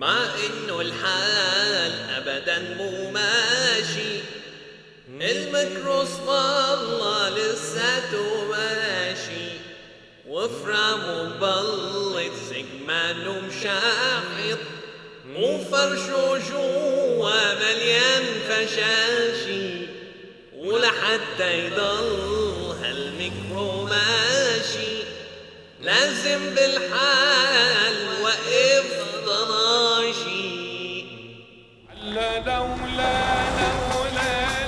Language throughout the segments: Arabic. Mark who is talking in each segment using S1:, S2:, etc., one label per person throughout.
S1: مع انه الحال ابدا مو ماشي، المكروس والله لساته ماشي، وفرامه مبلط سجمانه مشاحط، وفرشه جوا مليان فشاشي، ولحتى يضل هالميكرو ماشي لازم بالحال وقف ضناشي.
S2: لا لولا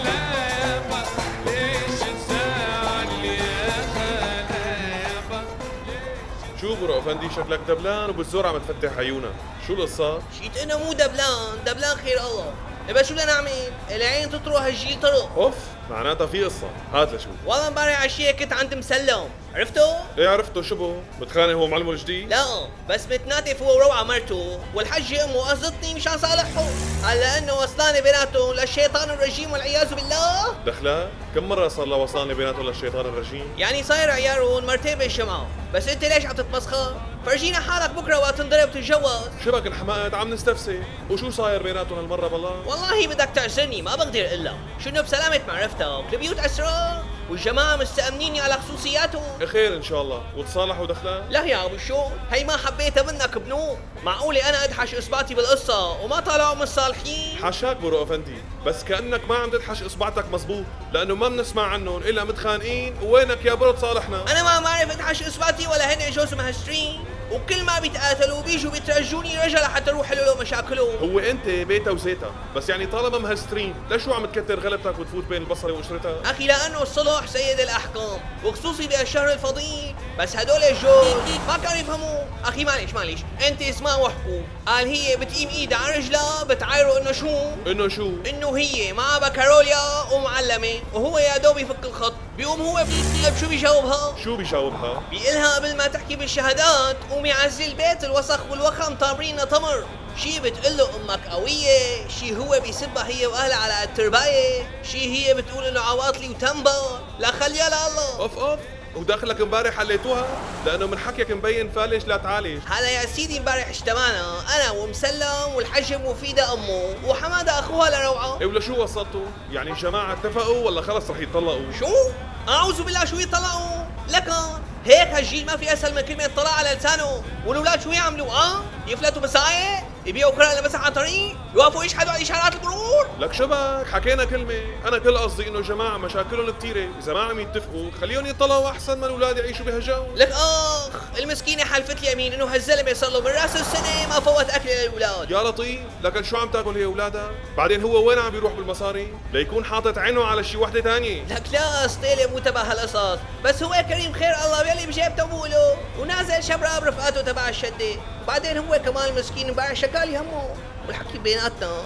S2: يابا ليش تزعل يابا؟
S3: شو برو افندي شكلك دبلان وبالزور عم تفتح عيونك، شو القصة؟
S1: شيت انا مو دبلان خير الله. يبقى شو بدنا نعمل؟ العين تطرق هالجي طرق.
S3: اوف معناتها في قصة، هات لشوف.
S1: والله امبارح عشية كنت عند مسلم، عرفته؟
S3: ايه عرفته شبه؟ متخانق هو معلمه الجديد؟
S1: لا بس متناتف هو وروعة مرته، والحجة امه قصدتني مشان صالحهم، على انه وصلاني بيناتهم للشيطان الرجيم والعياذ بالله.
S3: دخلها؟ كم مرة صار له وصلني بيناتهم للشيطان الرجيم؟
S1: يعني صاير عيارهم مرتين بالجمعة، بس انت ليش عم تتمسخر؟ فرجينا حالك بكره وقت تنضرب وتتجوز.
S3: شبك انحمقت عم نستفسر، وشو صاير بيناتهم هالمرة بالله؟
S1: والله بدك تعذرني ما بقدر الا شنو بسلامة معرفتك، البيوت اسرار والجماعة مستأمنيني على خصوصياتهم.
S3: خير ان شاء الله، وتصالحوا دخلها؟
S1: لا يا ابو الشو، هي ما حبيتها منك بنو، معقولة انا ادحش اصبعتي بالقصة وما طلعوا من الصالحين؟
S3: حاشاك برو افندي، بس كأنك ما عم تدحش اصبعتك مزبوط، لأنه ما بنسمع عنهم إلا متخانقين، ووينك يا برو تصالحنا؟
S1: انا ما بعرف ادحش اصبعتي ولا هن جوز مهسترين، وكل ما بيتقاتلوا بيجوا بيترجوني رجل لحتى اروح له مشاكلهم.
S3: هو انت بيتا وزيتا، بس يعني طالما مهسترين، لشو عم تكتر غلبتك وتفوت بين البصرة وقشرتها؟
S1: اخي لانه الصلح سيد الاحكام، وخصوصي بهالشهر الفضيل، بس هدول الجوز ما كانوا يفهموا. اخي معلش انت اسمع واحكوا، قال هي بتقيم ايدها على رجلها بتعايروا انه شو؟ انه هي معها بكالوريا ومعلمه، وهو يا دوب يفك الخط، بيقوم هو شو بيجاوبها؟
S3: شو بيجاوبها؟
S1: بيقلها قبل ما تحكي بالشهادات قومي عزلي البيت، الوسخ والوخم طابرين تمر. شي بتقول له امك قويه، شي هو بيسبها هي واهلها على التربايه، شي هي بتقول انه عواطلي وتنبا. لا خليها لله.
S3: اوف وداخلك امبارح حليتوها؟ لانه من حكيك مبين فالج لا تعالج.
S1: هلا يا سيدي امبارح اجتمعنا انا ومسلم والحجة مفيدة امه وحماده اخوها لروعه.
S3: ايه ولشو وصلتوا؟ يعني الجماعة اتفقوا ولا خلص رح يتطلقوا؟
S1: شو؟ اعوذ بالله شو يطلعوا؟ لكن هيك هالجيل ما في اسهل من كلمة طلع على لسانه، والولاد شو يعملوا؟ يفلتوا مسايق؟ يبيعوا كرة لبس على طريق؟ يوقفوا يشحدوا على اشارات المرور؟
S3: لك شبك حكينا كلمة، أنا كل قصدي إنه الجماعة مشاكلهم كتيرة، إذا ما عم يتفقوا خليهم يطلعوا أحسن ما الأولاد يعيشوا بهالجو.
S1: لك المسكينة حلفت لي يمين إنه هالزلمة صار له من راس السنة ما فوت أكل للأولاد.
S3: يا لطيف، لكن شو عم تاكل هي أولادها؟ بعدين هو وين عم بيروح بالمصاري؟ ليكون حاطط عينه على شي وحدة تانية.
S1: لك لا سطيلة مو تبع هالقصص، بس هو كريم خير الله بيلي بجيبته بقوله، ونازل شبرا برفقاته تبع الشدة، وبعدين هو كمان مسكين امبارح شكالي همه، والحكي بيناتنا